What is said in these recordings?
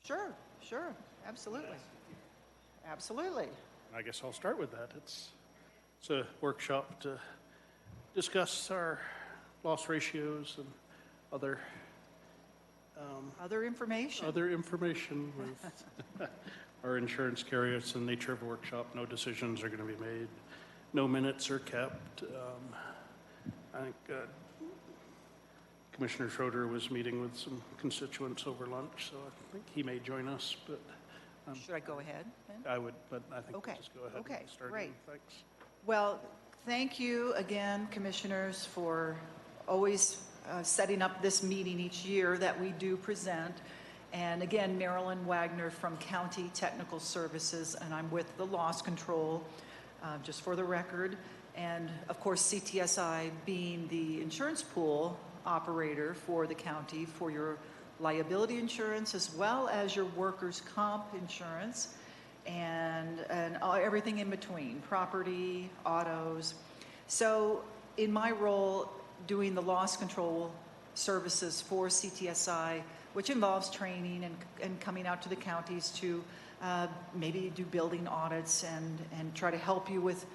Sure, sure, absolutely. Absolutely. I guess I'll start with that. It's a workshop to discuss our loss ratios and other Other information. with our insurance carrier. It's the nature of a workshop. No decisions are going to be made. No minutes are kept. I think Commissioner Schroeder was meeting with some constituents over lunch, so I think he may join us. But should I go ahead then? I would, but I think Okay. we'll just go ahead Okay, and start. great. Thanks. Well, thank you again, commissioners, for always setting up this meeting each year that we do present. And again, Marilyn Wagner from County Technical Services, and I'm with the Loss Control, just for the record. And of course, CTSI being the insurance pool operator for the county for your liability insurance as well as your workers' comp insurance and everything in between, property, autos. So in my role doing the loss control services for CTSI, which involves training and coming out to the counties to maybe do building audits and try to help you with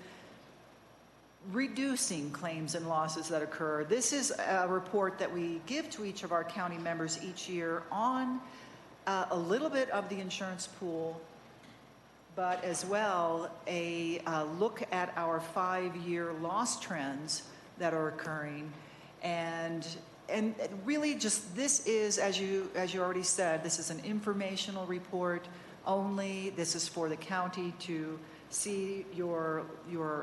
reducing claims and losses that occur. This is a report that we give to each of our county members each year on a little bit of the insurance pool, but as well a look at our 5-year loss trends that are occurring. And really just this is, as you already said, this is an informational report only. This is for the county to see your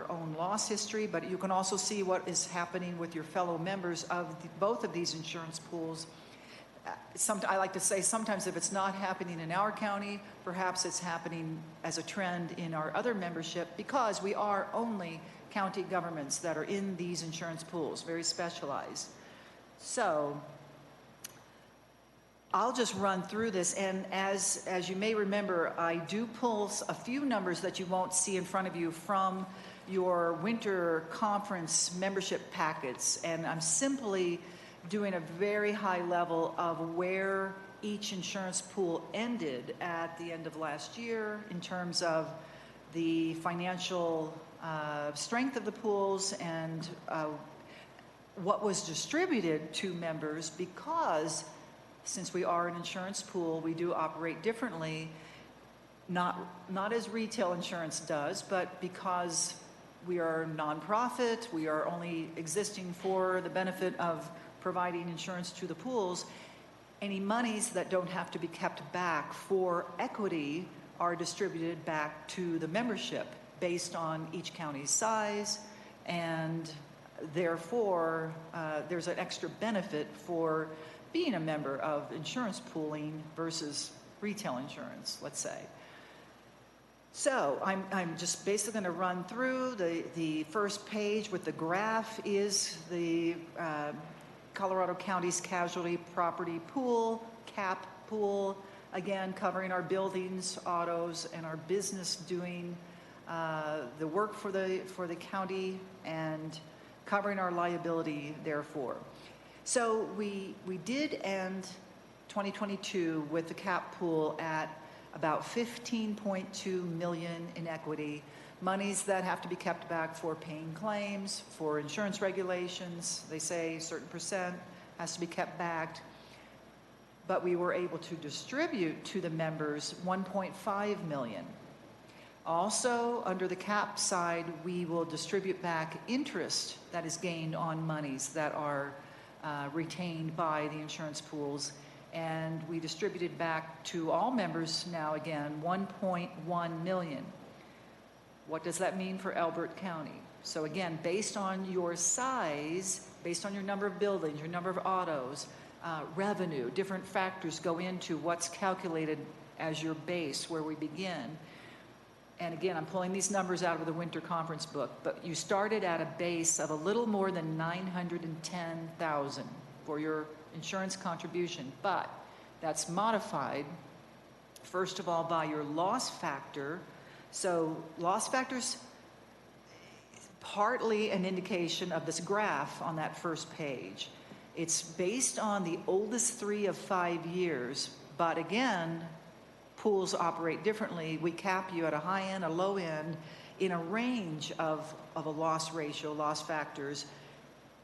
own loss history, but you can also see what is happening with your fellow members of both of these insurance pools. I like to say sometimes if it's not happening in our county, perhaps it's happening as a trend in our other membership, because we are only county governments that are in these insurance pools, very specialized. So I'll just run through this, and as you may remember, I do pull a few numbers that you won't see in front of you from your winter conference membership packets, and I'm simply doing a very high level of where each insurance pool ended at the end of last year in terms of the financial strength of the pools and what was distributed to members, because since we are an insurance pool, we do operate differently, not as retail insurance does, but because we are nonprofit, we are only existing for the benefit of providing insurance to the pools. Any monies that don't have to be kept back for equity are distributed back to the membership based on each county's size, and therefore there's an extra benefit for being a member of insurance pooling versus retail insurance, let's say. So I'm just basically going to run through the first page with the graph is the Colorado County's casualty property pool, CAP pool, again covering our buildings, autos, and our business doing the work for the county and covering our liability therefore. So we did end 2022 with the CAP pool at about $15.2 million in equity, monies that have to be kept back for paying claims, for insurance regulations. They say a certain percent has to be kept back. But we were able to distribute to the members $1.5 million. Also, under the CAP side, we will distribute back interest that is gained on monies that are retained by the insurance pools, and we distributed back to all members now again $1.1 million. What does that mean for Elbert County? So again, based on your size, based on your number of buildings, your number of autos, revenue, different factors go into what's calculated as your base where we begin. And again, I'm pulling these numbers out of the winter conference book, but you started at a base of a little more than $910,000 for your insurance contribution, but that's modified, first of all, by your loss factor. So loss factor's partly an indication of this graph on that first page. It's based on the oldest 3 of 5 years, but again, pools operate differently. We cap you at a high end, a low end, in a range of a loss ratio, loss factors.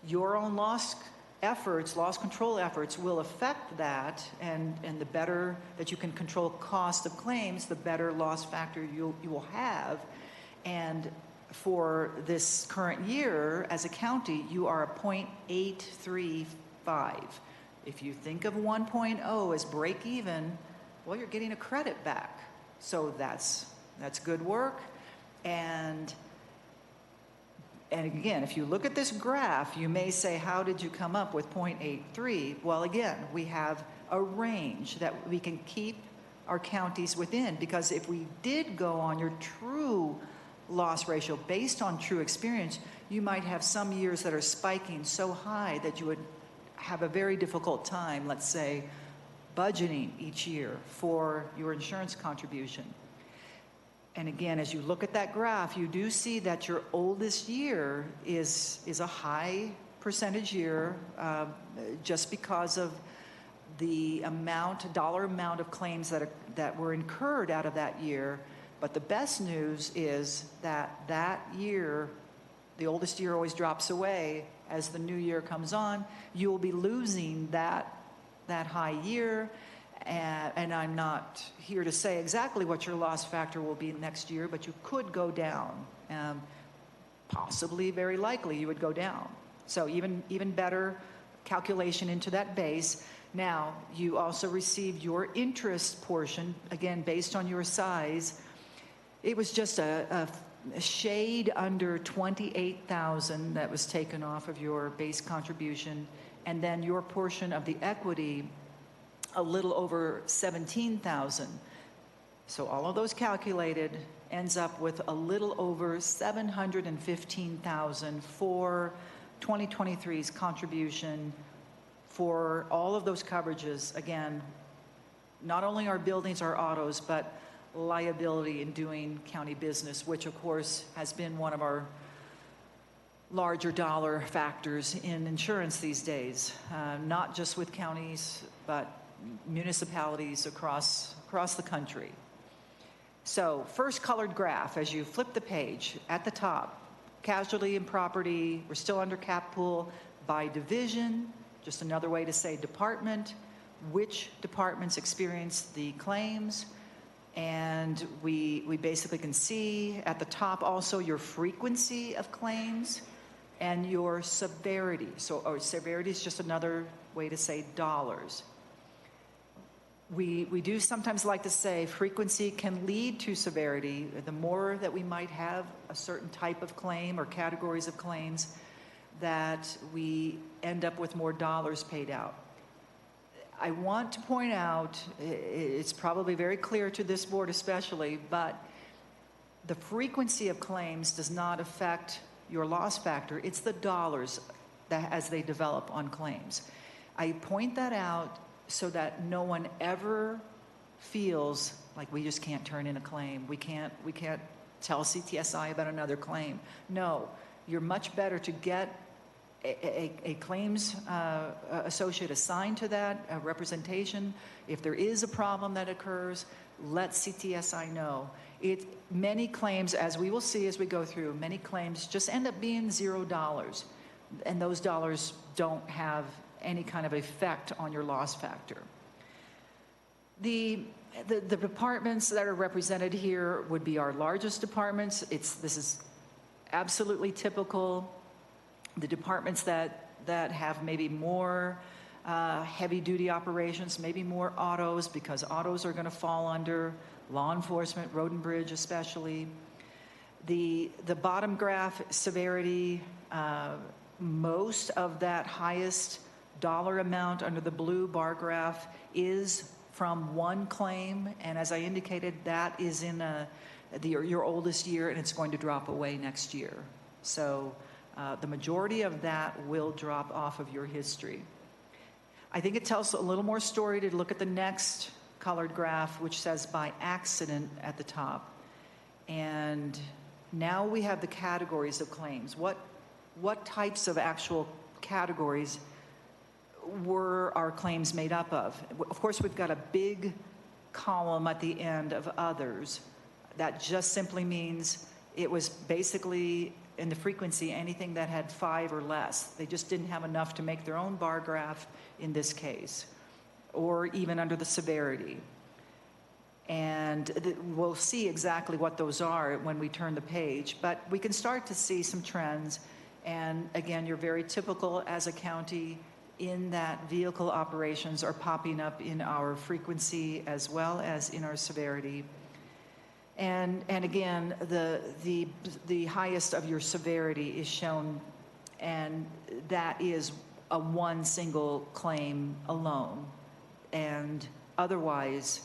Your own loss efforts, loss control efforts will affect that, and the better that you can control cost of claims, the better loss factor you will have. And for this current year, as a county, you are a 0.835. If you think of 1.0 as break even, well, you're getting a credit back. So that's good work. And again, if you look at this graph, you may say, how did you come up with 0.83? Well, again, we have a range that we can keep our counties within, because if we did go on your true loss ratio based on true experience, you might have some years that are spiking so high that you would have a very difficult time, let's say, budgeting each year for your insurance contribution. And again, as you look at that graph, you do see that your oldest year is a high percentage year, just because of the dollar amount of claims that were incurred out of that year. But the best news is that year, the oldest year always drops away. As the new year comes on, you will be losing that high year. And I'm not here to say exactly what your loss factor will be next year, but you could go down. Possibly, very likely, you would go down. So even better calculation into that base. Now, you also received your interest portion, again, based on your size. It was just a shade under $28,000 that was taken off of your base contribution, and then your portion of the equity, a little over $17,000. So all of those calculated ends up with a little over $715,000 for 2023's contribution for all of those coverages. Again, not only our buildings, our autos, but liability in doing county business, which of course has been one of our larger dollar factors in insurance these days, not just with counties, but municipalities across the country. So first colored graph, as you flip the page, at the top, casualty and property, we're still under cap pool by division, just another way to say department, which departments experience the claims. And we basically can see at the top also your frequency of claims and your severity. So severity is just another way to say dollars. We do sometimes like to say frequency can lead to severity. The more that we might have a certain type of claim or categories of claims, that we end up with more dollars paid out. I want to point out, it's probably very clear to this board especially, but the frequency of claims does not affect your loss factor. It's the dollars that as they develop on claims. I point that out so that no one ever feels like we just can't turn in a claim. We can't tell CTSI about another claim. No, you're much better to get a claims associate assigned to that, a representation. If there is a problem that occurs, let CTSI know. Many claims, as we will see as we go through, many claims just end up being $0, and those dollars don't have any kind of effect on your loss factor. The departments that are represented here would be our largest departments. This is absolutely typical. The departments that have maybe more heavy-duty operations, maybe more autos, because autos are going to fall under law enforcement, road and bridge especially. The bottom graph, severity, most of that highest dollar amount under the blue bar graph is from one claim, and as I indicated, that is in your oldest year, and it's going to drop away next year. So the majority of that will drop off of your history. I think it tells a little more story to look at the next colored graph, which says by accident at the top. And now we have the categories of claims. What types of actual categories were our claims made up of? Of course, we've got a big column at the end of others, that just simply means it was basically in the frequency anything that had 5 or less. They just didn't have enough to make their own bar graph in this case, or even under the severity. And we'll see exactly what those are when we turn the page, but we can start to see some trends. And again, you're very typical as a county in that vehicle operations are popping up in our frequency as well as in our severity. And again, the highest of your severity is shown, and that is a one single claim alone. And otherwise,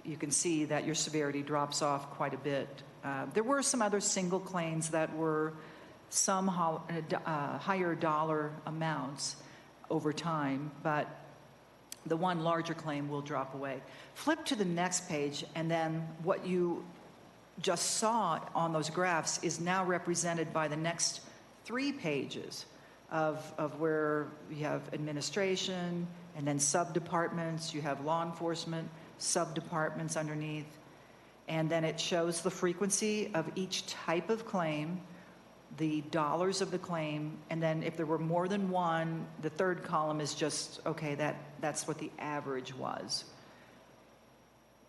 you can see that your severity drops off quite a bit. There were some other single claims that were some higher dollar amounts over time, but the one larger claim will drop away. Flip to the next page, and then what you just saw on those graphs is now represented by the next 3 pages of where you have administration, and then sub-departments, you have law enforcement, sub-departments underneath, and then it shows the frequency of each type of claim, the dollars of the claim, and then if there were more than one, the third column is just, okay, that's what the average was.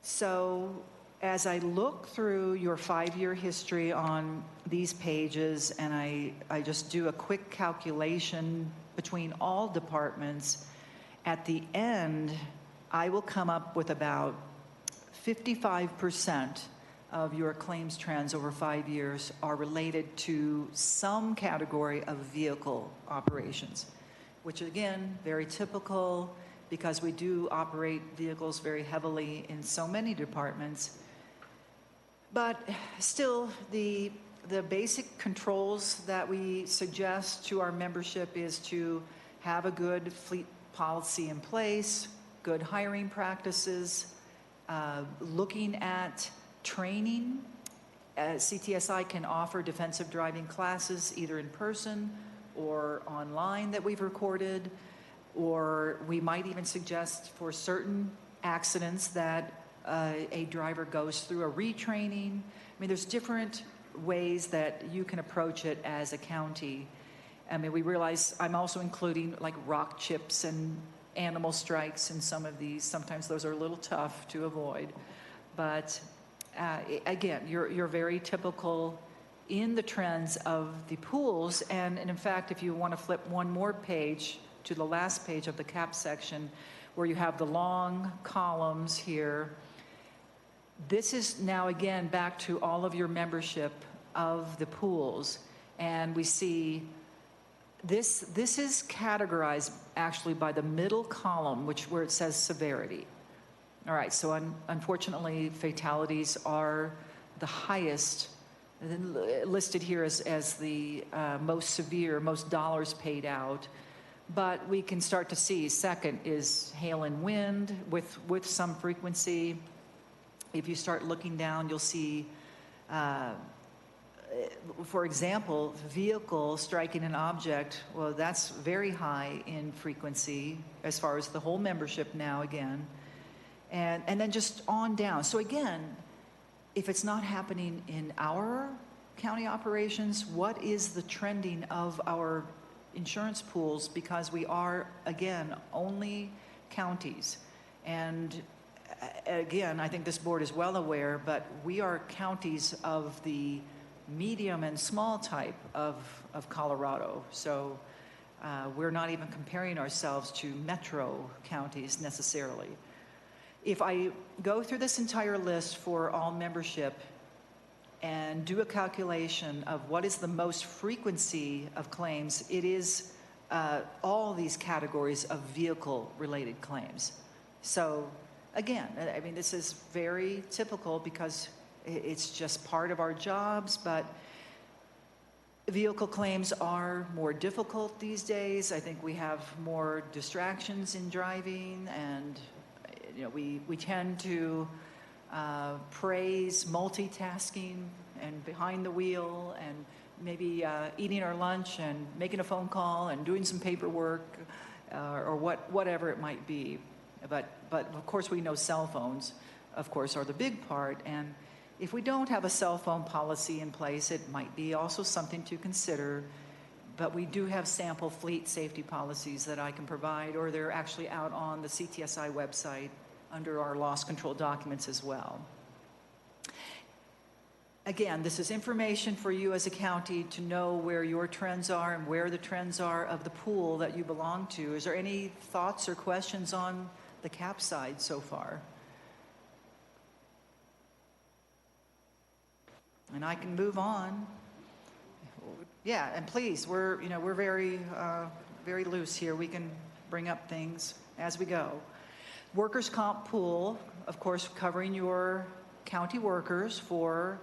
So as I look through your 5-year history on these pages, and I just do a quick calculation between all departments, at the end, I will come up with about 55% of your claims trends over 5 years are related to some category of vehicle operations, which again, very typical because we do operate vehicles very heavily in so many departments. But still, the basic controls that we suggest to our membership is to have a good fleet policy in place, good hiring practices, looking at training. CTSI can offer defensive driving classes either in person or online that we've recorded, or we might even suggest for certain accidents that a driver goes through a retraining. I mean, there's different ways that you can approach it as a county. I mean, we realize I'm also including like rock chips and animal strikes in some of these. Sometimes those are a little tough to avoid. But again, you're very typical in the trends of the pools. And in fact, if you want to flip one more page to the last page of the CAP section, where you have the long columns here, this is now again back to all of your membership of the pools. And we see this is categorized actually by the middle column, where it says severity. All right, so unfortunately, fatalities are the highest, listed here as the most severe, most dollars paid out. But we can start to see, second is hail and wind with some frequency. If you start looking down, you'll see, for example, vehicle striking an object. Well, that's very high in frequency as far as the whole membership now again. And then just on down. So again, if it's not happening in our county operations, what is the trending of our insurance pools? Because we are, again, only counties. And again, I think this board is well aware, but we are counties of the medium and small type of Colorado. So we're not even comparing ourselves to metro counties necessarily. If I go through this entire list for all membership and do a calculation of what is the most frequency of claims, it is all these categories of vehicle-related claims. So again, I mean, this is very typical because it's just part of our jobs, but vehicle claims are more difficult these days. I think we have more distractions in driving, and you know, we tend to praise multitasking and behind the wheel and maybe eating our lunch and making a phone call and doing some paperwork or whatever it might be. But of course we know cell phones of course, are the big part. And if we don't have a cell phone policy in place, it might be also something to consider. But we do have sample fleet safety policies that I can provide, or they're actually out on the CTSI website under our loss control documents as well. Again, this is information for you as a county to know where your trends are and where the trends are of the pool that you belong to. Is there any thoughts or questions on the CAP side so far? And I can move on. Yeah, and please, we're very, very loose here. We can bring up things as we go. Workers' comp pool, of course, covering your county workers for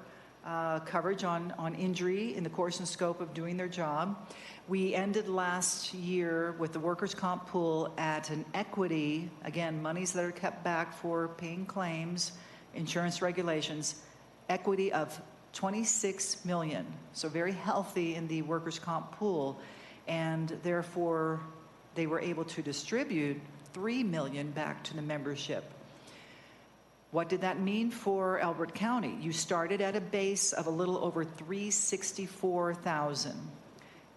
coverage on injury in the course and scope of doing their job. We ended last year with the workers' comp pool at an equity, again, monies that are kept back for paying claims, insurance regulations, equity of 26 million. So very healthy in the workers' comp pool. And therefore, they were able to distribute 3 million back to the membership. What did that mean for Elbert County? You started at a base of a little over 364,000,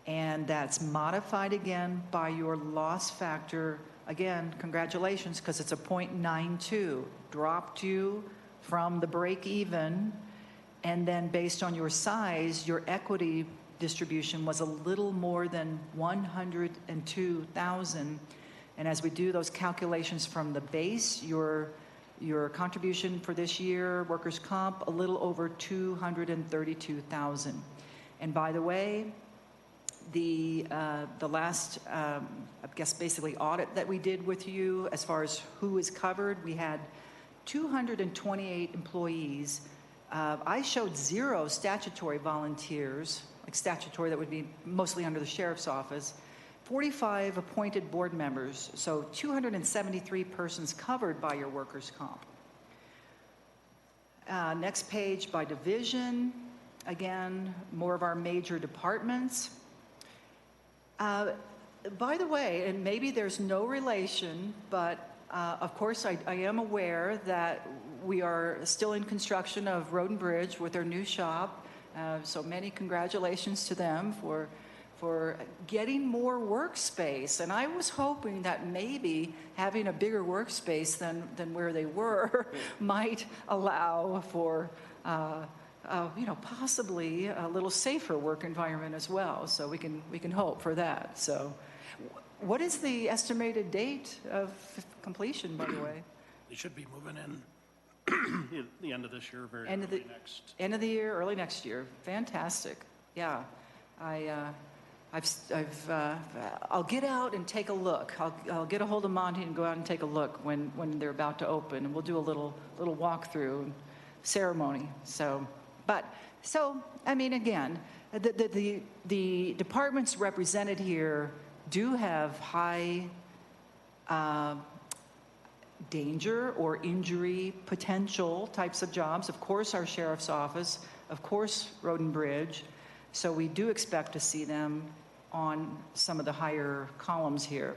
and that's modified again by your loss factor. Again, congratulations, because it's a 0.92, dropped you from the break even, and then based on your size, your equity distribution was a little more than 102,000. And as we do those calculations from the base, your contribution for this year, workers' comp, a little over 232,000. And by the way, the last, I guess basically audit that we did with you as far as who is covered, we had 228 employees. I showed 0 statutory volunteers, like statutory that would be mostly under the sheriff's office, 45 appointed board members, so 273 persons covered by your workers' comp. Next page, by division, again, more of our major departments. By the way, and maybe there's no relation, but of course I am aware that we are still in construction of Road and Bridge with their new shop, so many congratulations to them for getting more workspace. And I was hoping that maybe having a bigger workspace than where they were might allow for, possibly a little safer work environment as well. So we can hope for that. So what is the estimated date of completion, by the way? They should be moving in the end of this year, End of the year, early next year. Fantastic. Yeah. I'll get out and take a look. I'll get a hold of Monty and go out and take a look when they're about to open, and we'll do a little walkthrough ceremony. So I mean, again, the departments represented here do have high danger or injury potential types of jobs. Of course, our sheriff's office, of course, Road and Bridge. So we do expect to see them on some of the higher columns here.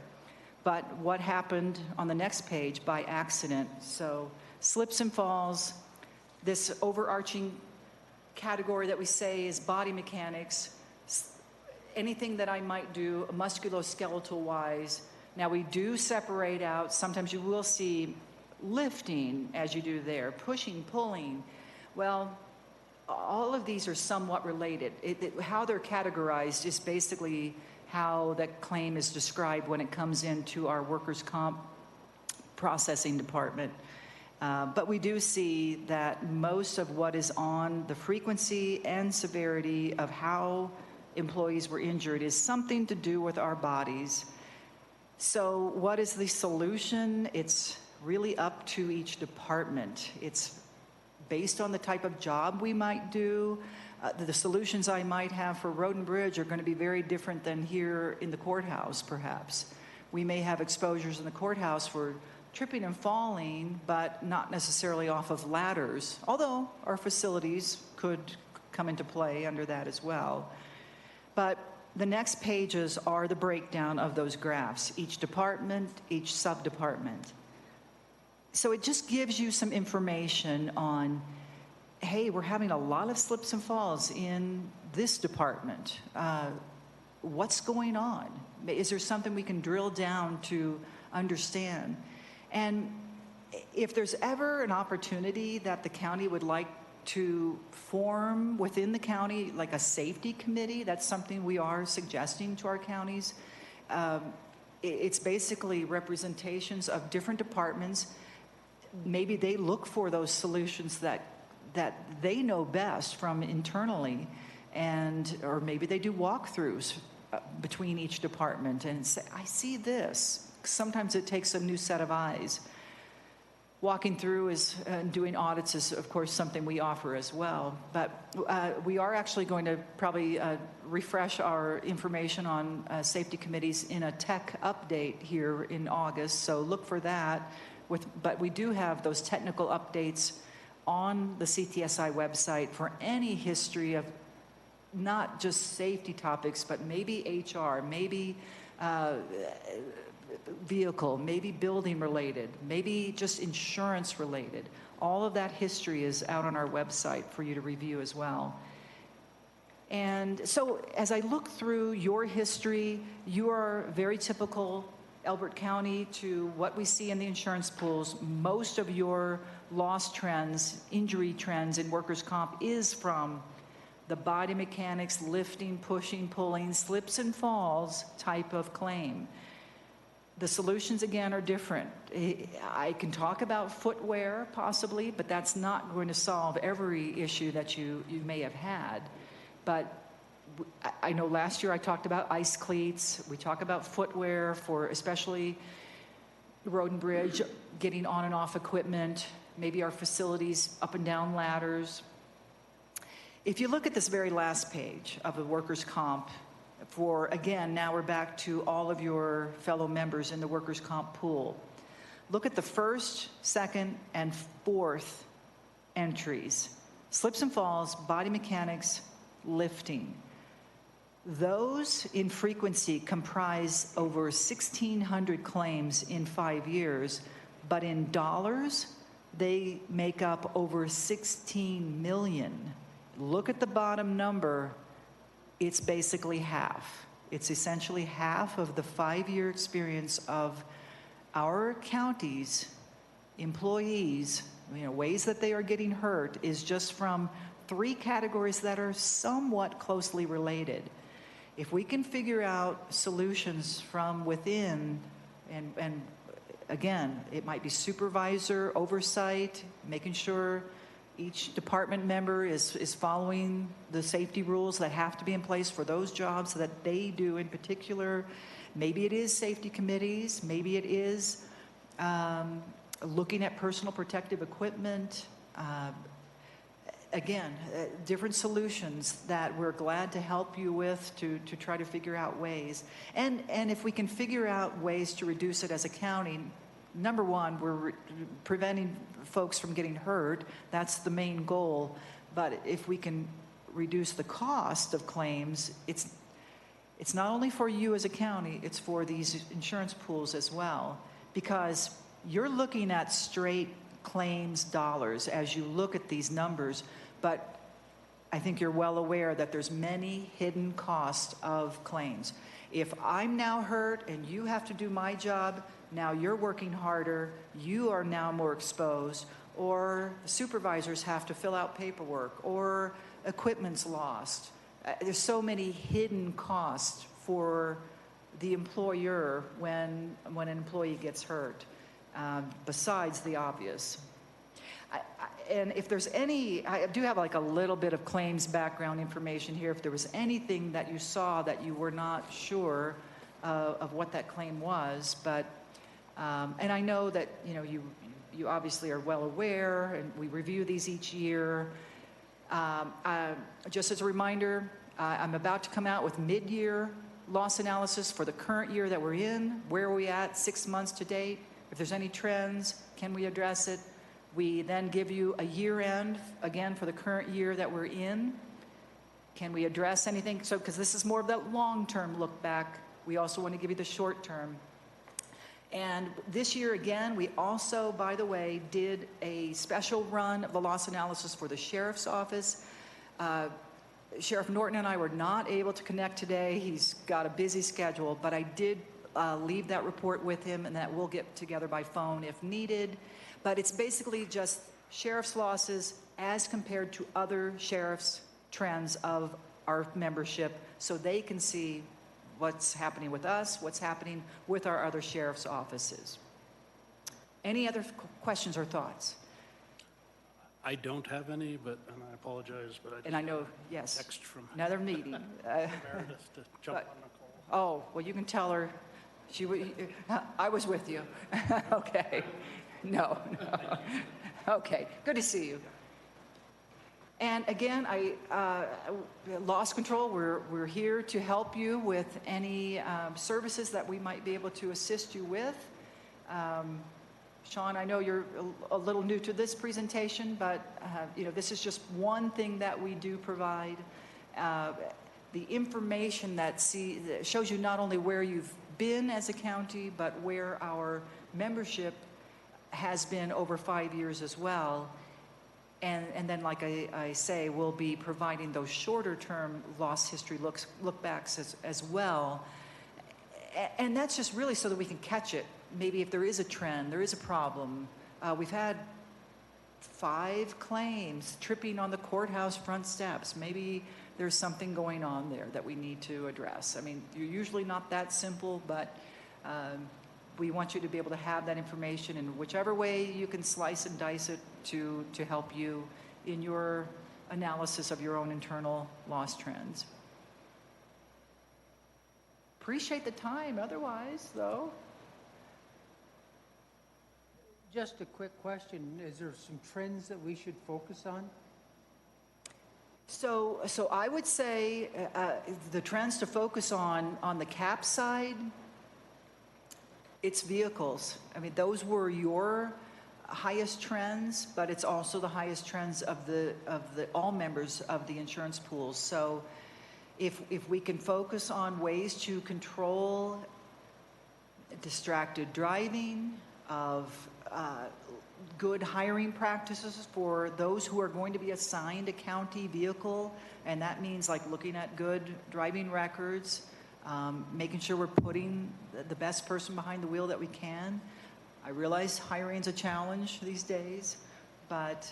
But what happened on the next page by accident? So slips and falls, this overarching category that we say is body mechanics, anything that I might do musculoskeletal wise. Now we do separate out, sometimes you will see lifting as you do there, pushing, pulling. Well, all of these are somewhat related. How they're categorized is basically how that claim is described when it comes into our workers' comp processing department. But we do see that most of what is on the frequency and severity of how employees were injured is something to do with our bodies. So what is the solution? It's really up to each department. It's based on the type of job we might do. The solutions I might have for Road and Bridge are going to be very different than here in the courthouse, perhaps. We may have exposures in the courthouse for tripping and falling, but not necessarily off of ladders, although our facilities could come into play under that as well. But the next pages are the breakdown of those graphs, each department, each sub-department. So it just gives you some information on, hey, we're having a lot of slips and falls in this department. What's going on? Is there something we can drill down to understand? And if there's ever an opportunity that the county would like to form within the county, like a safety committee, that's something we are suggesting to our counties. It's basically representations of different departments. Maybe they look for those solutions that they know best from internally, or maybe they do walkthroughs between each department and say, I see this. Sometimes it takes a new set of eyes. Walking through doing audits is, of course, something we offer as well. But we are actually going to probably refresh our information on safety committees in a tech update here in August. So look for that. But we do have those technical updates on the CTSI website for any history of not just safety topics, but maybe HR, maybe vehicle, maybe building related, maybe just insurance related. All of that history is out on our website for you to review as well. And so as I look through your history, you are very typical Elbert County to what we see in the insurance pools. Most of your loss trends, injury trends in workers' comp is from the body mechanics, lifting, pushing, pulling, slips and falls type of claim. The solutions, again, are different. I can talk about footwear, possibly, but that's not going to solve every issue that you may have had. But I know last year I talked about ice cleats. We talk about footwear for especially road and bridge, getting on and off equipment, maybe our facilities, up and down ladders. If you look at this very last page of the workers' comp, again, now we're back to all of your fellow members in the workers' comp pool. Look at the first, second, and fourth entries. Slips and falls, body mechanics, lifting. Those in frequency comprise over 1,600 claims in 5 years, but in dollars, they make up over 16 million. Look at the bottom number. It's basically half. It's essentially half of the 5-year experience of our county's employees, ways that they are getting hurt is just from 3 categories that are somewhat closely related. If we can figure out solutions from within, and again, it might be supervisor oversight, making sure each department member is following the safety rules that have to be in place for those jobs that they do in particular. Maybe it is safety committees. Maybe it is looking at personal protective equipment. Again, different solutions that we're glad to help you with to try to figure out ways. And if we can figure out ways to reduce it as a county, number one, we're preventing folks from getting hurt. That's the main goal. But if we can reduce the cost of claims, it's not only for you as a county, it's for these insurance pools as well. Because you're looking at straight claims dollars as you look at these numbers, but I think you're well aware that there's many hidden costs of claims. If I'm now hurt and you have to do my job, now you're working harder, you are now more exposed, or supervisors have to fill out paperwork, or equipment's lost. There's so many hidden costs for the employer when an employee gets hurt, besides the obvious. And if there's I do have like a little bit of claims background information here. If there was anything that you saw that you were not sure of what that claim was, but and I know that you obviously are well aware, and we review these each year. Just as a reminder, I'm about to come out with mid-year loss analysis for the current year that we're in. Where are we at 6 months to date? If there's any trends, can we address it? We then give you a year end, again, for the current year that we're in. Can we address anything? So, because this is more of that long-term look back, we also want to give you the short term. And this year, again, we also, by the way, did a special run of the loss analysis for the sheriff's office. Sheriff Norton and I were not able to connect today. He's got a busy schedule, but I did leave that report with him, and that we'll get together by phone if needed. But it's basically just sheriff's losses as compared to other sheriff's trends of our membership, so they can see what's happening with us, what's happening with our other sheriff's offices. Any other questions or thoughts? I don't have any, and I apologize, but I just And I know, yes, text from another meeting. Meredith to jump but- on the call. Oh, well, you can tell her, I was with you. Okay. No. Okay, good to see you. And again, loss control, we're here to help you with any services that we might be able to assist you with. Sean, I know you're a little new to this presentation, but this is just one thing that we do provide. The information that shows you not only where you've been as a county, but where our membership has been over 5 years as well. And then, like I say, we'll be providing those shorter-term loss history look-backs as well. And that's just really so that we can catch it. Maybe if there is a trend, there is a problem. We've had 5 claims tripping on the courthouse front steps. Maybe there's something going on there that we need to address. I mean, you're usually not that simple, but we want you to be able to have that information in whichever way you can slice and dice it to help you in your analysis of your own internal loss trends. Appreciate the time otherwise, though. Just a quick question. Is there some trends that we should focus on? So I would say the trends to focus on the CAP side, it's vehicles. I mean, those were your highest trends, but it's also the highest trends of all members of the insurance pools. So if we can focus on ways to control distracted driving, of good hiring practices for those who are going to be assigned a county vehicle, and that means like looking at good driving records, making sure we're putting the best person behind the wheel that we can. I realize hiring's a challenge these days, but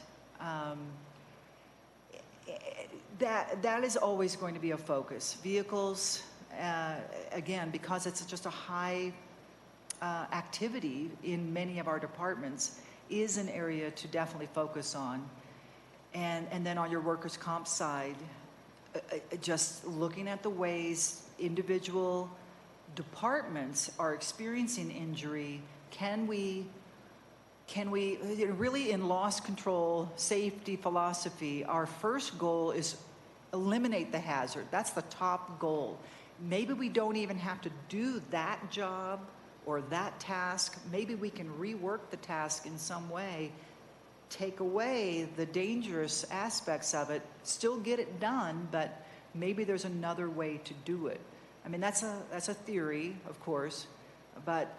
that is always going to be a focus. Vehicles, again, because it's just a high activity in many of our departments, is an area to definitely focus on. And then on your workers' comp side, just looking at the ways individual departments are experiencing injury, can we really, in loss control safety philosophy, our first goal is eliminate the hazard. That's the top goal. Maybe we don't even have to do that job or that task. Maybe we can rework the task in some way, take away the dangerous aspects of it, still get it done, but maybe there's another way to do it. I mean, that's a theory, of course, but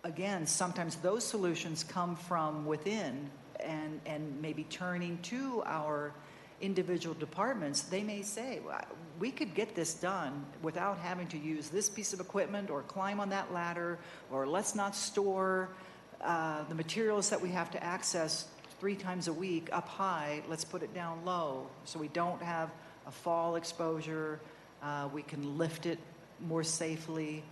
again, sometimes those solutions come from within, and maybe turning to our individual departments, they may say, well, we could get this done without having to use this piece of equipment or climb on that ladder, or let's not store the materials that we have to access 3 times a week up high. Let's put it down low so we don't have a fall exposure. We can lift it more safely.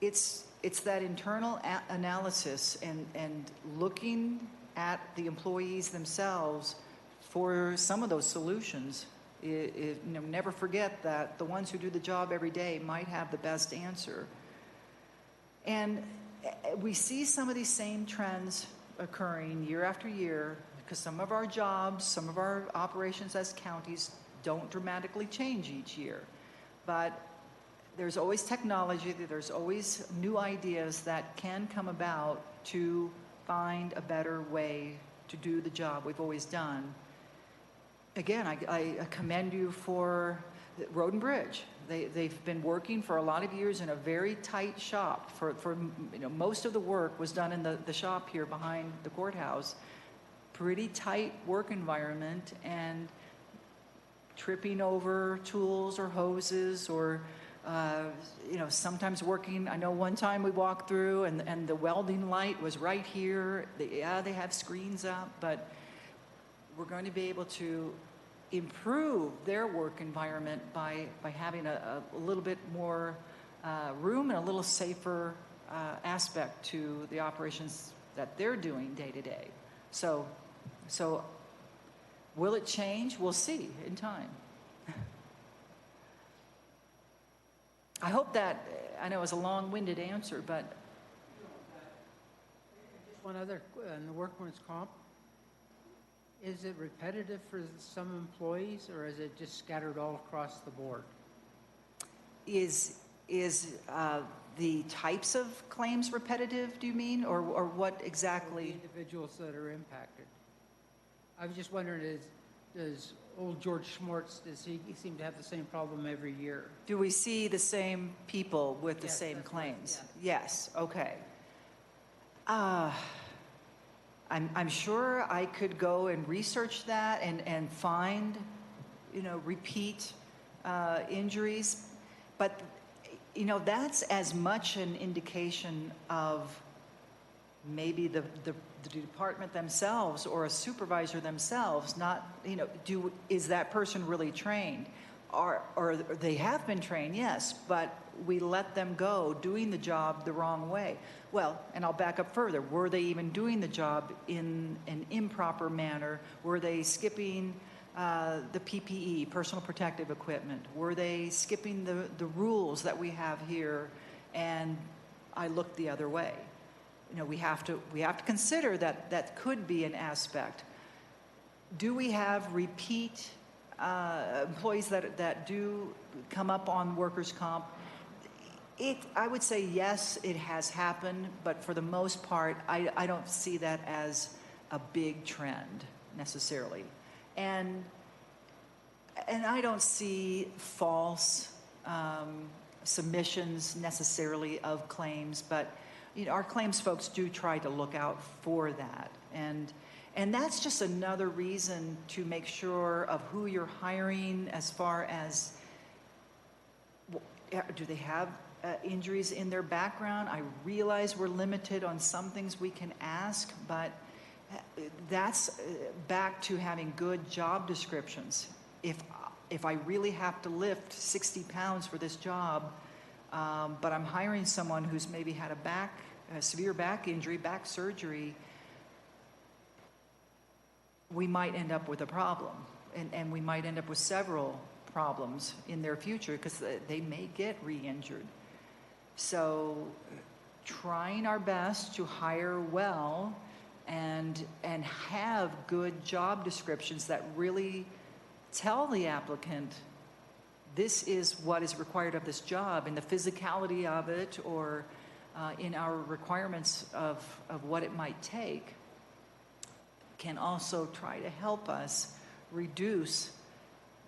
It's that internal analysis and looking at the employees themselves for some of those solutions. Never forget that the ones who do the job every day might have the best answer. And we see some of these same trends occurring year after year because some of our jobs, some of our operations as counties don't dramatically change each year. But there's always technology, there's always new ideas that can come about to find a better way to do the job we've always done. Again, I commend you for Road and Bridge. They've been working for a lot of years in a very tight shop. Most of the work was done in the shop here behind the courthouse. Pretty tight work environment, and tripping over tools or hoses, or sometimes working. I know one time we walked through and the welding light was right here. They have screens up, but we're going to be able to improve their work environment by having a little bit more room and a little safer aspect to the operations that they're doing day to day. So will it change? We'll see in time. I hope that, I know it was a long-winded answer, but Just one other, on the workman's comp, is it repetitive for some employees, or is it just scattered all across the board? is the types of claims repetitive, do you mean, or what The exactly? individuals that are impacted. I was just wondering, does old George Schwartz, does he seem to have the same problem every year? Do we see the same people with the Yes, same that's right, claims? Yes, okay. I'm sure I could go and research that and find, repeat injuries, but, that's as much an indication of maybe the department themselves or a supervisor themselves, not, is that person really trained? Or they have been trained, yes, but we let them go doing the job the wrong way. Well, and I'll back up further. Were they even doing the job in an improper manner? Were they skipping the PPE, personal protective equipment? Were they skipping the rules that we have here? And I looked the other way. We have to consider that could be an aspect. Do we have repeat employees that do come up on workers' comp? I would say yes, it has happened, but for the most part, I don't see that as a big trend necessarily. And I don't see false submissions necessarily of claims, but our claims folks do try to look out for that. And that's just another reason to make sure of who you're hiring, as far as, do they have injuries in their background? I realize we're limited on some things we can ask, but that's back to having good job descriptions. If I really have to lift 60 pounds for this job, but I'm hiring someone who's maybe had a severe back injury, back surgery, we might end up with a problem, and we might end up with several problems in their future because they may get re-injured. So trying our best to hire well and have good job descriptions that really tell the applicant this is what is required of this job, and the physicality of it, or in our requirements of what it might take, can also try to help us reduce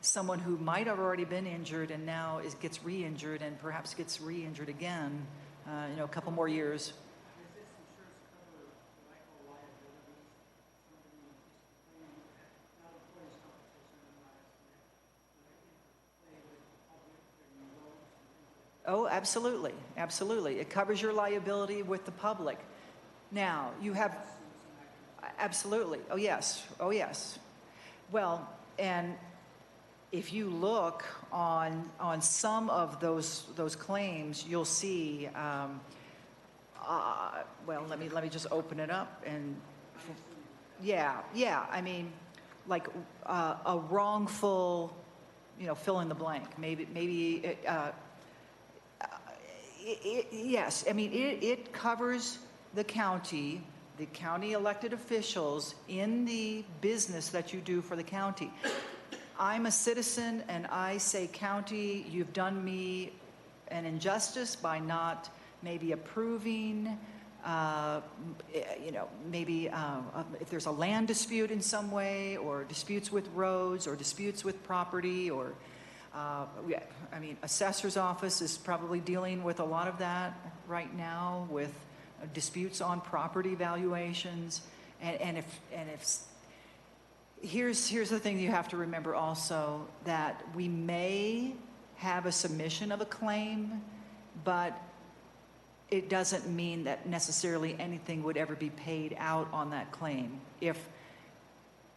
someone who might have already been injured and now gets re-injured, and perhaps gets re-injured again, a couple more years. Oh, absolutely, absolutely. It covers your liability with the public. Now, you have, absolutely, oh yes, oh yes. Well, and if you look on some of those claims, you'll see, well, let me just open it up, and yeah, I mean, like a wrongful, fill in the blank, maybe yes, I mean, it covers the county elected officials in the business that you do for the county. I'm a citizen, and I say, county, you've done me an injustice by not maybe approving, maybe if there's a land dispute in some way, or disputes with roads, or disputes with property, or I mean, assessor's office is probably dealing with a lot of that right now with disputes on property valuations. Here's the thing you have to remember also, that we may have a submission of a claim, but it doesn't mean that necessarily anything would ever be paid out on that claim. If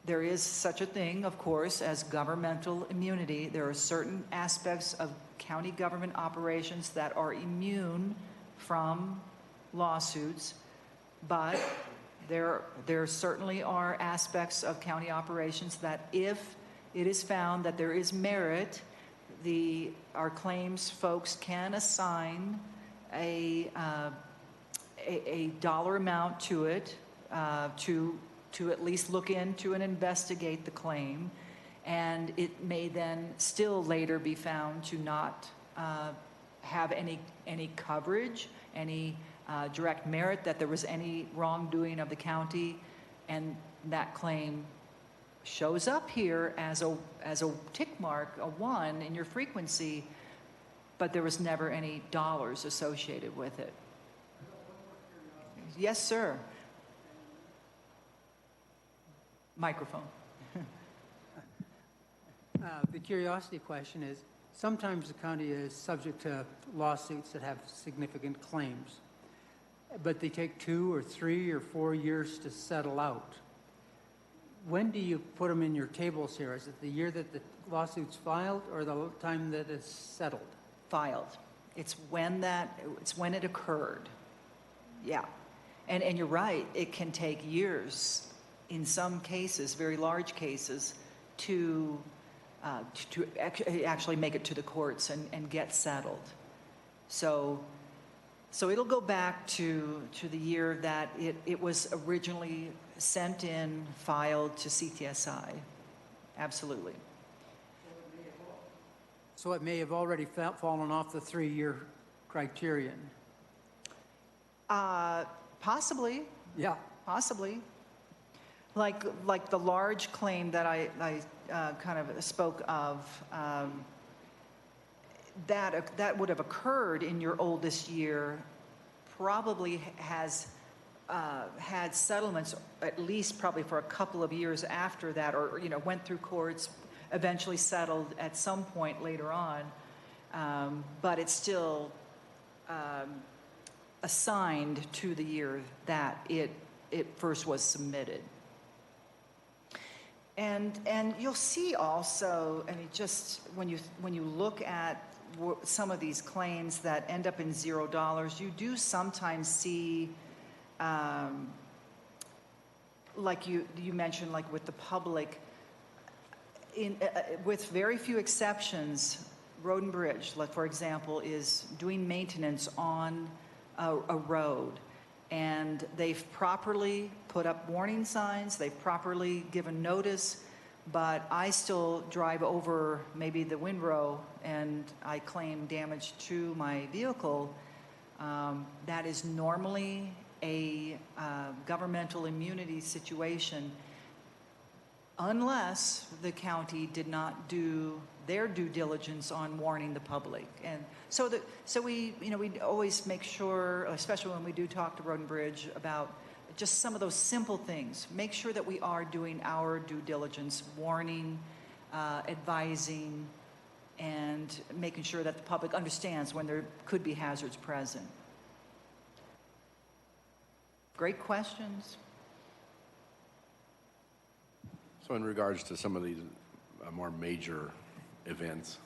there is such a thing, of course, as governmental immunity, there are certain aspects of county government operations that are immune from lawsuits, but there certainly are aspects of county operations that if it is found that there is merit, our claims folks can assign a dollar amount to it to at least look into and investigate the claim, and it may then still later be found to not have any coverage, any direct merit, that there was any wrongdoing of the county, and that claim shows up here as a tick mark, a 1 in your frequency, but there was never any dollars associated with it. Yes, sir. Microphone. The curiosity question is, sometimes the county is subject to lawsuits that have significant claims, but they take 2 or 3 or 4 years to settle out. When do you put them in your tables here? Is it the year that the lawsuit's filed or the time that it's settled? Filed. It's when it occurred. Yeah. And you're right, it can take years in some cases, very large cases, to actually make it to the courts and get settled. So it'll go back to the year that it was originally sent in, filed to CTSI. Absolutely. So it may have already fallen off the 3-year criterion. Possibly. Yeah. Possibly. Like the large claim that I kind of spoke of, that would have occurred in your oldest year, probably has had settlements at least probably for a couple of years after that, or went through courts, eventually settled at some point later on, but it's still assigned to the year that it first was submitted. And you'll see also, I mean, just when you look at some of these claims that end up in $0, you do sometimes see, like you mentioned, like with the public, with very few exceptions, Road and Bridge, like for example, is doing maintenance on a road. And they've properly put up warning signs, they've properly given notice, but I still drive over maybe the windrow and I claim damage to my vehicle. That is normally a governmental immunity situation, unless the county did not do their due diligence on warning the public. And so we always make sure, especially when we do talk to Road and Bridge, about just some of those simple things. Make sure that we are doing our due diligence, warning, advising, and making sure that the public understands when there could be hazards present. Great questions. So in regards to some of these more major events,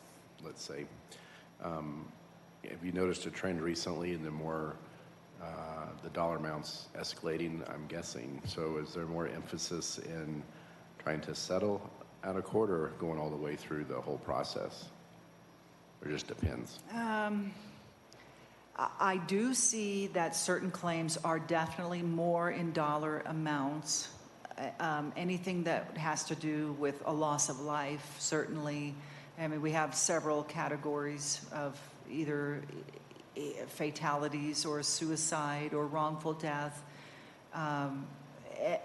let's say, have you noticed a trend recently in the dollar amounts escalating, I'm guessing? So is there more emphasis in trying to settle out of court or going all the way through the whole process? Or just depends? I do see that certain claims are definitely more in dollar amounts. Anything that has to do with a loss of life, certainly. I mean, we have several categories of either fatalities or suicide or wrongful death,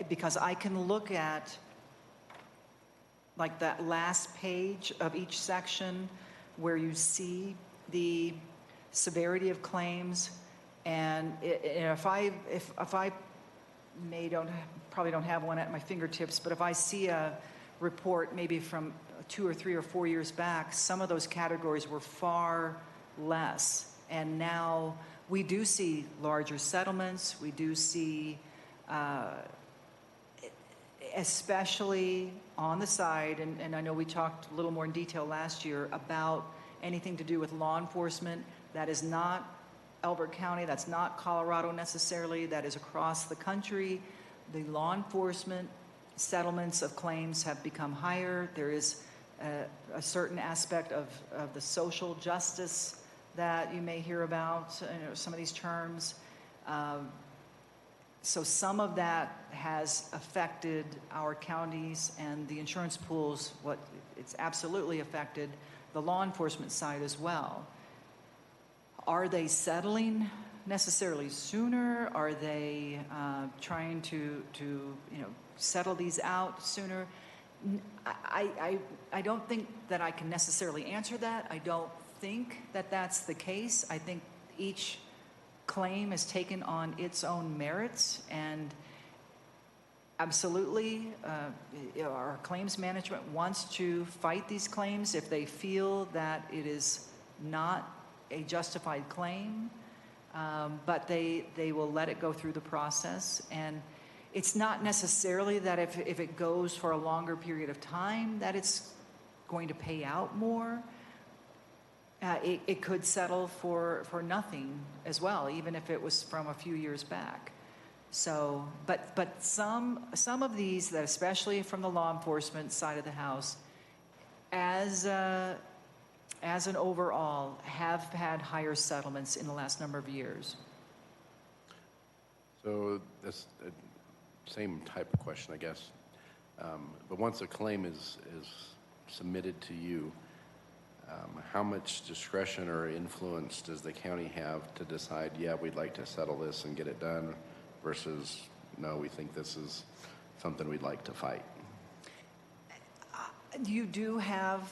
because I can look at like that last page of each section where you see the severity of claims. And if I probably don't have one at my fingertips, but if I see a report maybe from 2 or 3 or 4 years back, some of those categories were far less. And now we do see larger settlements. We do see, especially on the side, and I know we talked a little more in detail last year about anything to do with law enforcement. That is not Elbert County, that's not Colorado necessarily, that is across the country. The law enforcement settlements of claims have become higher. There is a certain aspect of the social justice that you may hear about, some of these terms. So some of that has affected our counties and the insurance pools. It's absolutely affected the law enforcement side as well. Are they settling necessarily sooner? Are they trying to settle these out sooner? I don't think that I can necessarily answer that. I don't think that that's the case. I think each claim is taken on its own merits, and absolutely our claims management wants to fight these claims if they feel that it is not a justified claim, but they will let it go through the process. And it's not necessarily that if it goes for a longer period of time that it's going to pay out more. It could settle for nothing as well, even if it was from a few years back. So, but some of these, that especially from the law enforcement side of the house, as an overall, have had higher settlements in the last number of years. So that's the same type of question, I guess. But once a claim is submitted to you, how much discretion or influence does the county have to decide, yeah, we'd like to settle this and get it done, versus, no, we think this is something we'd like to fight? You do have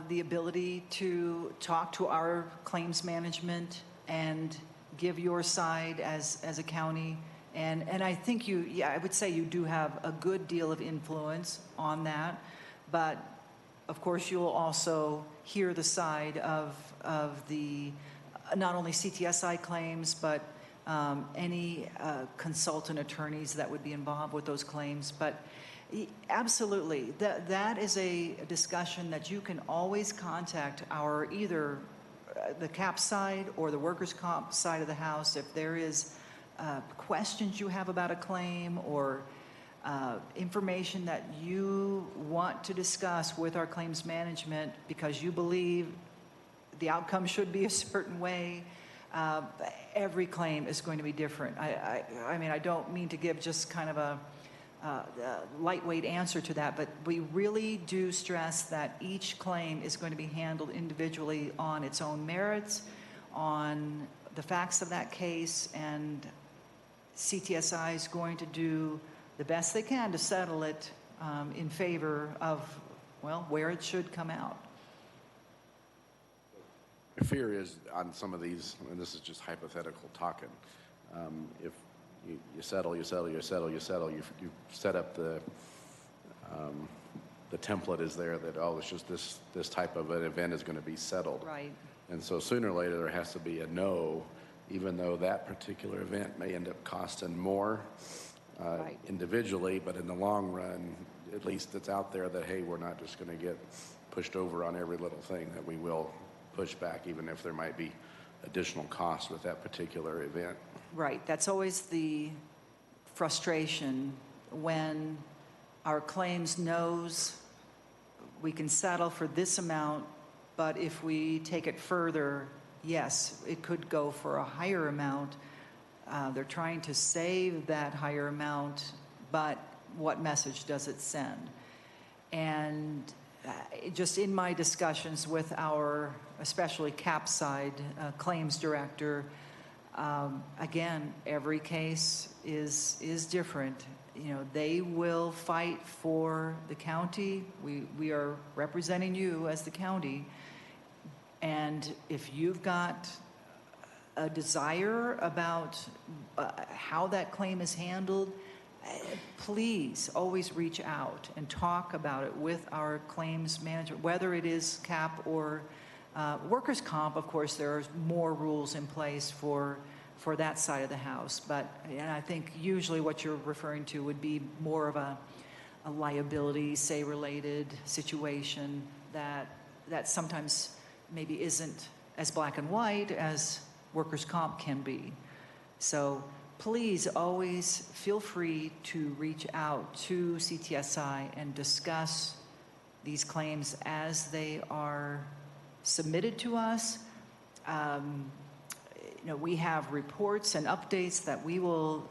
the ability to talk to our claims management and give your side as a county. And I think I would say you do have a good deal of influence on that. But of course, you'll also hear the side of the not only CTSI claims, but any consultant attorneys that would be involved with those claims. But absolutely, that is a discussion that you can always contact our either the CAP side or the workers' comp side of the house if there is questions you have about a claim or information that you want to discuss with our claims management because you believe the outcome should be a certain way. Every claim is going to be different. I mean, I don't mean to give just kind of a lightweight answer to that, but we really do stress that each claim is going to be handled individually on its own merits, on the facts of that case, and CTSI is going to do the best they can to settle it in favor of, well, where it should come out. My fear is on some of these, and this is just hypothetical talking, if you settle, you set up the template is there that, oh, it's just this type of an event is going to be settled. Right. And so sooner or later there has to be a no, even though that particular event may end up costing more Right. individually, but in the long run, at least it's out there that, hey, we're not just going to get pushed over on every little thing, that we will push back even if there might be additional costs with that particular event. Right. That's always the frustration when our claims knows we can settle for this amount, but if we take it further, yes, it could go for a higher amount. They're trying to save that higher amount, but what message does it send? And just in my discussions with our, especially CAP side claims director, again, every case is different. You know, they will fight for the county. We are representing you as the county, And if you've got a desire about how that claim is handled, please always reach out and talk about it with our claims manager, whether it is CAP or workers' comp. Of course, there are more rules in place for that side of the house. But and I think usually what you're referring to would be more of a liability, say, related situation that sometimes maybe isn't as black and white as workers' comp can be. So please always feel free to reach out to CTSI and discuss these claims as they are submitted to us. We have reports and updates that we will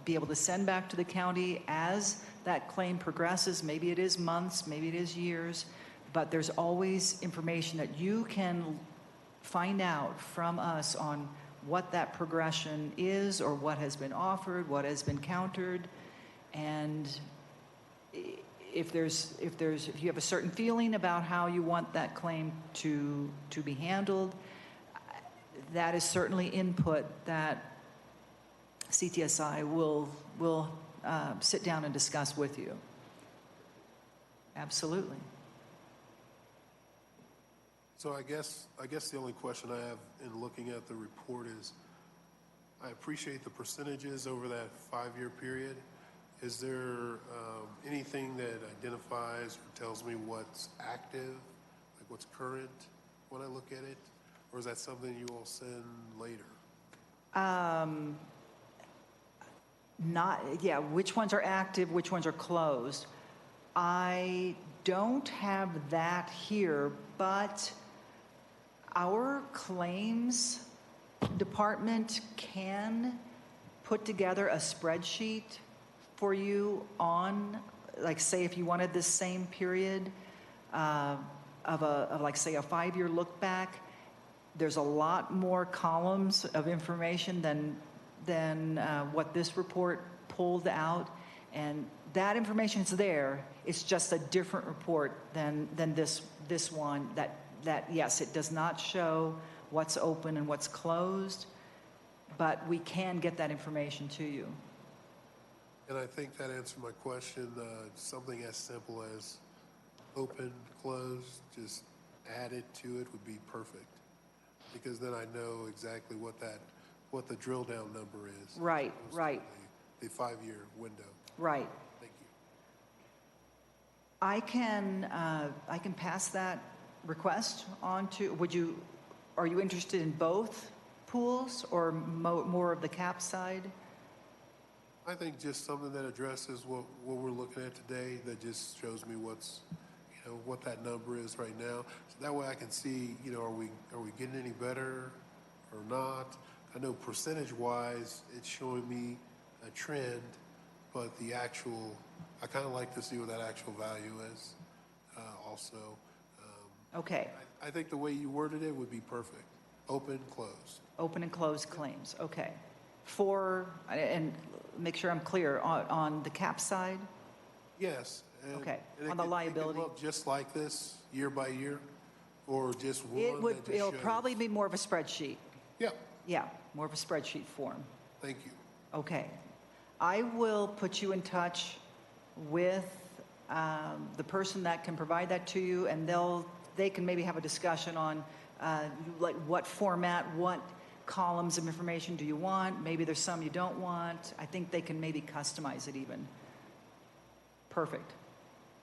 be able to send back to the county as that claim progresses. Maybe it is months, maybe it is years, but there's always information that you can find out from us on what that progression is or what has been offered, what has been countered. And if you have a certain feeling about how you want that claim to be handled, that is certainly input that CTSI will sit down and discuss with you. Absolutely. So I guess the only question I have in looking at the report is, I appreciate the percentages over that 5-year period. Is there anything that identifies or tells me what's active, like what's current when I look at it? Or is that something you all send later? Which ones are active, which ones are closed. I don't have that here, but our claims department can put together a spreadsheet for you on, like, say, if you wanted this same period of like, say, a 5-year look back. There's a lot more columns of information than what this report pulled out, and that information is there. It's just a different report than this one. That yes, it does not show what's open and what's closed, but we can get that information to you. And I think that answered my question. Something as simple as open, closed, just add it to it would be perfect. Because then I know exactly what the drill down number is. Right. The 5-year window. Right. Thank you. I can pass that request on to, are you interested in both pools or more of the CAP side? I think just something that addresses what we're looking at today, that just shows me what that number is right now. So that way I can see, are we getting any better or not? I know percentage-wise, it's showing me a trend, but I kind of like to see what that actual value is also. Okay. I think the way you worded it would be perfect. Open, closed. Open and closed claims. Okay. And make sure I'm clear, on the CAP side? Yes. Okay. And On the liability? It could look just like this year by year, or just one It'll probably be more of a spreadsheet. Yeah. Yeah, more of a spreadsheet form. Thank you. Okay. I will put you in touch with the person that can provide that to you, and they can maybe have a discussion on like what format, what columns of information do you want. Maybe there's some you don't want. I think they can maybe customize it even. Perfect.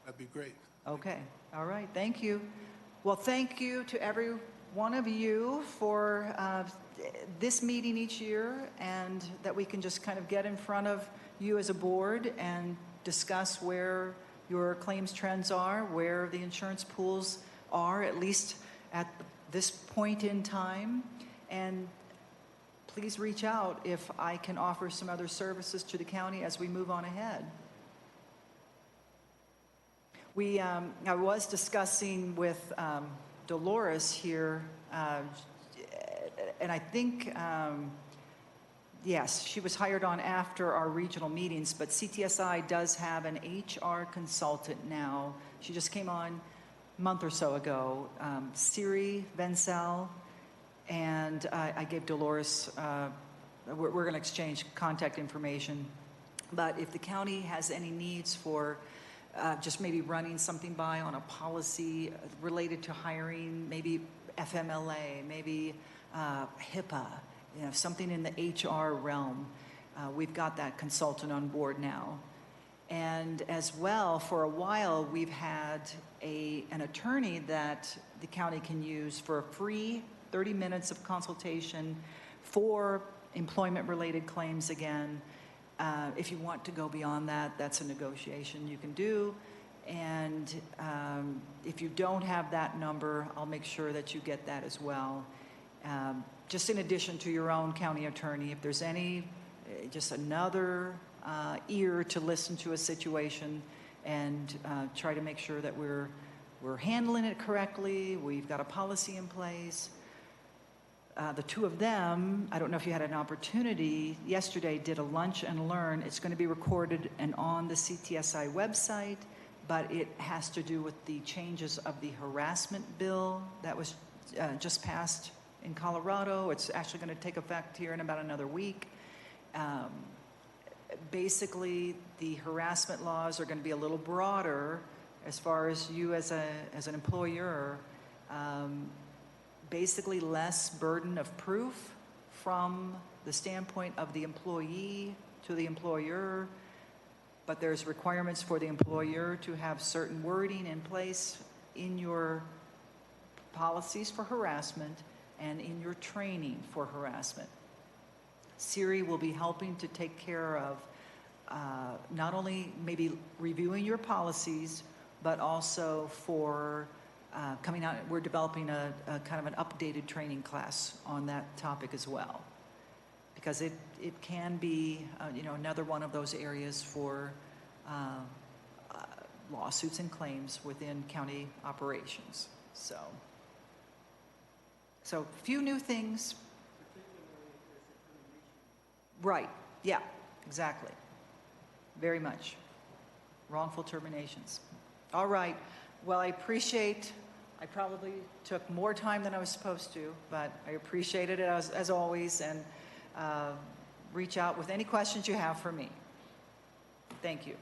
That'd be great. Okay. All right. Thank you. Well, thank you to every one of you for this meeting each year, and that we can just kind of get in front of you as a board and discuss where your claims trends are, where the insurance pools are, at least at this point in time. And please reach out if I can offer some other services to the county as we move on ahead. I was discussing with Dolores here, and I think, yes, she was hired on after our regional meetings, but CTSI does have an HR consultant now. She just came on month or so ago, Siri Vencel, and I gave Dolores, we're going to exchange contact information. But if the county has any needs for just maybe running something by on a policy related to hiring, maybe FMLA, maybe HIPAA, something in the HR realm, we've got that consultant on board now. And as well, for a while, we've had an attorney that the county can use for a free 30 minutes of consultation for employment-related claims again. If you want to go beyond that, that's a negotiation you can do. And if you don't have that number, I'll make sure that you get that as well. Just in addition to your own county attorney, if there's just another ear to listen to a situation and try to make sure that we're handling it correctly, we've got a policy in place. The two of them, I don't know if you had an opportunity, yesterday did a lunch and learn. It's going to be recorded and on the CTSI website, but it has to do with the changes of the harassment bill that was just passed in Colorado. It's actually going to take effect here in about another week. Basically, the harassment laws are going to be a little broader as far as you as an employer. Basically, less burden of proof from the standpoint of the employee to the employer, but there's requirements for the employer to have certain wording in place in your policies for harassment and in your training for harassment. Siri will be helping to take care of not only maybe reviewing your policies, but also for coming out. We're developing a kind of an updated training class on that topic as well, because it can be another one of those areas for lawsuits and claims within county operations. So few new things. Right, yeah, exactly. Very much. Wrongful terminations. All right, well, I probably took more time than I was supposed to, but I appreciate it as always, and reach out with any questions you have for me. Thank you.